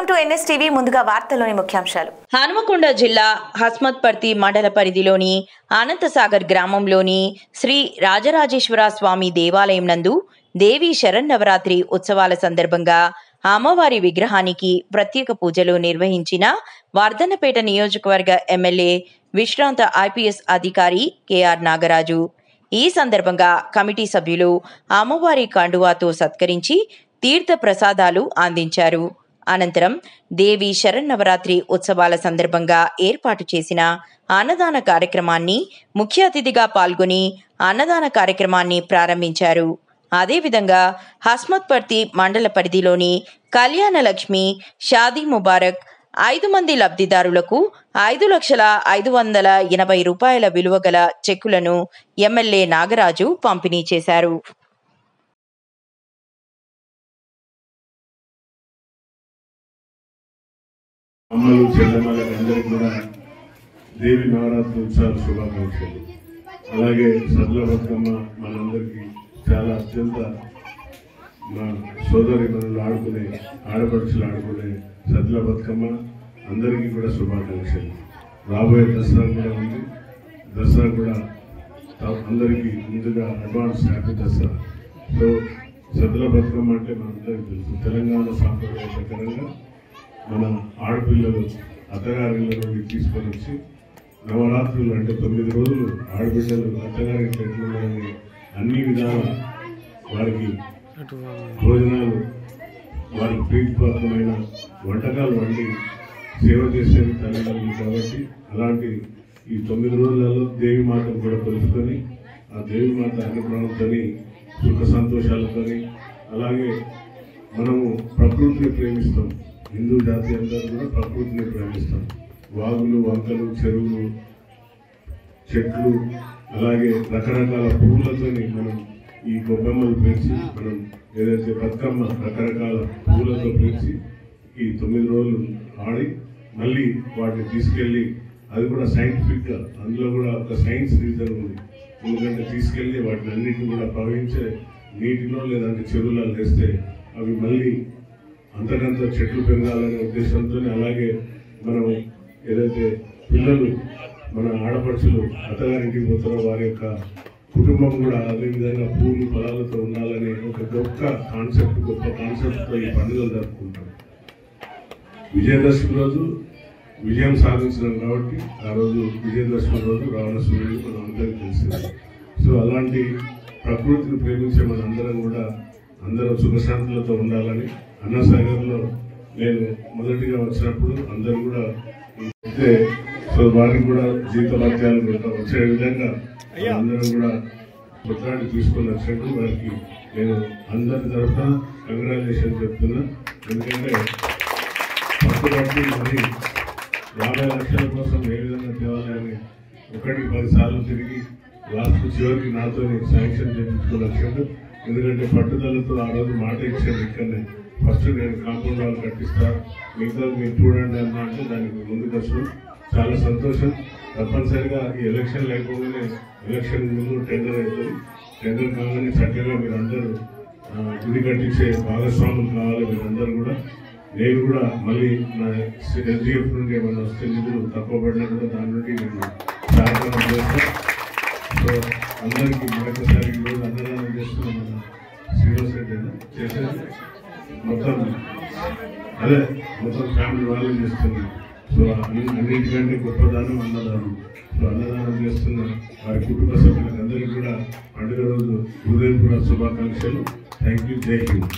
Welcome to NSTV. ముందుగా వార్తల్లోని ముఖ్యాంశాలు. హనుమకొండ జిల్లా హస్మత్పర్తి మండల పరిధిలోని అనంతసాగర్ గ్రామంలోని శ్రీ రాజరాజేశ్వర స్వామి దేవాలయం నందు దేవి శరన్నవరాత్రి ఉత్సవాల సందర్భంగా అమ్మవారి విగ్రహానికి ప్రత్యేక పూజలు నిర్వహించిన వర్ధన్నపేట నియోజకవర్గ ఎమ్మెల్యే విశ్రాంత IPS అధికారి KR నాగరాజు. ఈ సందర్భంగా కమిటీ సభ్యులు అమ్మవారి కండువాతో సత్కరించి తీర్థ ప్రసాదాలు అందించారు. అనంతరం దేవి శరన్నవరాత్రి ఉత్సవాల సందర్భంగా ఏర్పాటు చేసిన అన్నదాన కార్యక్రమాన్ని ముఖ్య అతిథిగా పాల్గొని అన్నదాన కార్యక్రమాన్ని ప్రారంభించారు. అదేవిధంగా హస్మత్పర్తి మండల పరిధిలోని కళ్యాణలక్ష్మి షాదీ ముబారక్ 5 మంది లబ్ధిదారులకు 5,580,000 రూపాయల విలువ గల చెక్కులను ఎమ్మెల్యే నాగరాజు పంపిణీ చేశారు. అమ్మలు చెల్లెమ్మలకు అందరికీ కూడా దేవి నవరాత్రి ఉత్సవాల శుభాకాంక్షలు. అలాగే సద్దుల బతుకమ్మ మనందరికీ చాలా అత్యంత మా సోదరి మనలు ఆడుకునే ఆడపడుచులు ఆడుకునే సద్దుల బతుకమ్మ అందరికీ కూడా శుభాకాంక్షలు. రాబోయే దసరా కూడా ఉంది. దసరా కూడా అందరికీ ముందుగా అడ్వాన్స్ హ్యాపీ దసరా. సో సద్దుల బతుకమ్మ అంటే మనందరికీ తెలుసు. తెలంగాణ సాంప్రదాయ ప్రకారంగా మన ఆడపిల్లలు అత్తగారిళ్ళ నుండి తీసుకొని వచ్చి నవరాత్రులు అంటే 9 రోజులు ఆడపిల్లలు అత్తగారి ఎట్లుండాలని అన్ని విధాల వారికి భోజనాలు వారికి ప్రీతిపాత్రమైన వంటకాలు వండి సేవ చేసేది తల్లిదండ్రులు. కాబట్టి అలాంటి ఈ 9 రోజులలో దేవి మాతను కూడా కొలుసుకొని ఆ దేవి మాత అనుగ్రహంతో సుఖ సంతోషాలతో అలాగే మనము ప్రకృతిని ప్రేమిస్తాం. హిందూ జాతి అందరూ కూడా ప్రకృతిని ప్రేమిస్తాం. వాగులు, వంకలు, చెరువులు, చెట్లు అలాగే రకరకాల పువ్వులతో మనం ఈ గొబ్బెమ్మలు పేర్చి మనం ఏదైతే బతుకమ్మ రకరకాల పువ్వులతో పేర్చి ఈ 9 రోజులు ఆడి మళ్ళీ వాటిని తీసుకెళ్ళి అది కూడా సైంటిఫిక్గా అందులో కూడా ఒక సైన్స్ రీజన్ ఉంది. ఎందుకంటే తీసుకెళ్ళి వాటిని అన్నింటినీ కూడా ప్రవహించే నీటిలో లేదంటే చెరువులలో వేస్తే అవి మళ్ళీ అంతకంత చెట్లు పెరగాలనే ఉద్దేశంతో అలాగే మనం ఏదైతే పిల్లలు మన ఆడపడుచులు అత్తగారింటికి పోతారో వారి యొక్క కుటుంబం కూడా అదేవిధంగా పూలు పొలాలతో ఉండాలనే ఒక గొప్ప కాన్సెప్ట్తో ఈ పండుగలు జరుపుకుంటాం. విజయదశమి రోజు విజయం సాధించడం కాబట్టి ఆ రోజు విజయదశమి రోజు రావణాసురుడు మనం అందరికీ తెలిసింది. సో అలాంటి ప్రకృతిని ప్రేమించే మనందరం కూడా అందరూ సుఖశాంతులతో ఉండాలని అన్నసాగర్లో నేను మొదటిగా వచ్చినప్పుడు అందరూ కూడా అయితే సో వారికి కూడా జీతభత్యాలు వచ్చే విధంగా అందరూ కూడా కొట్లాడి తీసుకొని వచ్చినట్టు వారికి నేను అందరి తరఫున కంగ్రాచులేషన్ చెప్తున్నా. ఎందుకంటే పట్టుబట్టి మరి 50 లక్షల కోసం ఏ విధంగా తేవాలని 1-10 సార్లు తిరిగి లాస్ట్ చివరికి నాతో శాంక్షన్ చేయించుకుని వచ్చాడు. ఎందుకంటే పట్టుదలతో ఆ రోజు మాట ఇచ్చాను. ఇక్కడనే ఫస్ట్ నేను కాంపౌండ్ వాళ్ళు కట్టిస్తా, మిగతా మీరు చూడండి అన్నా అంటే దానికి ముందుకు వచ్చాం. చాలా సంతోషం. తప్పనిసరిగా ఈ ఎలక్షన్ లేకపోగానే ఎలక్షన్ ముందు టెండర్ అవుతుంది. టెండర్ కాగానే చక్కగా మీరందరూ గుడి కట్టించే భాగస్వాములు కావాలి. మీరందరూ కూడా నేను కూడా మళ్ళీ నా SDF నుండి ఏమైనా వస్తే నిధులు తక్కువ పడినా కూడా దాని నుండి నేను సహకారం చేస్తాను. సో అందరికీ మరొకసారి ఈరోజు అన్నదానం చేస్తున్న మన శ్రీనివాస్ రెడ్డి చేసేది మొత్తం ఫ్యామిలీ వాళ్ళు చేస్తున్నారు. సో అన్నింటికంటే గొప్ప దానం అన్నదానం. సో అన్నదానం చేస్తున్న వారి కుటుంబ సభ్యులకు అందరికీ కూడా పండుగ రోజు హృదయపూర్వక శుభాకాంక్షలు. Thank you. జై హింద్.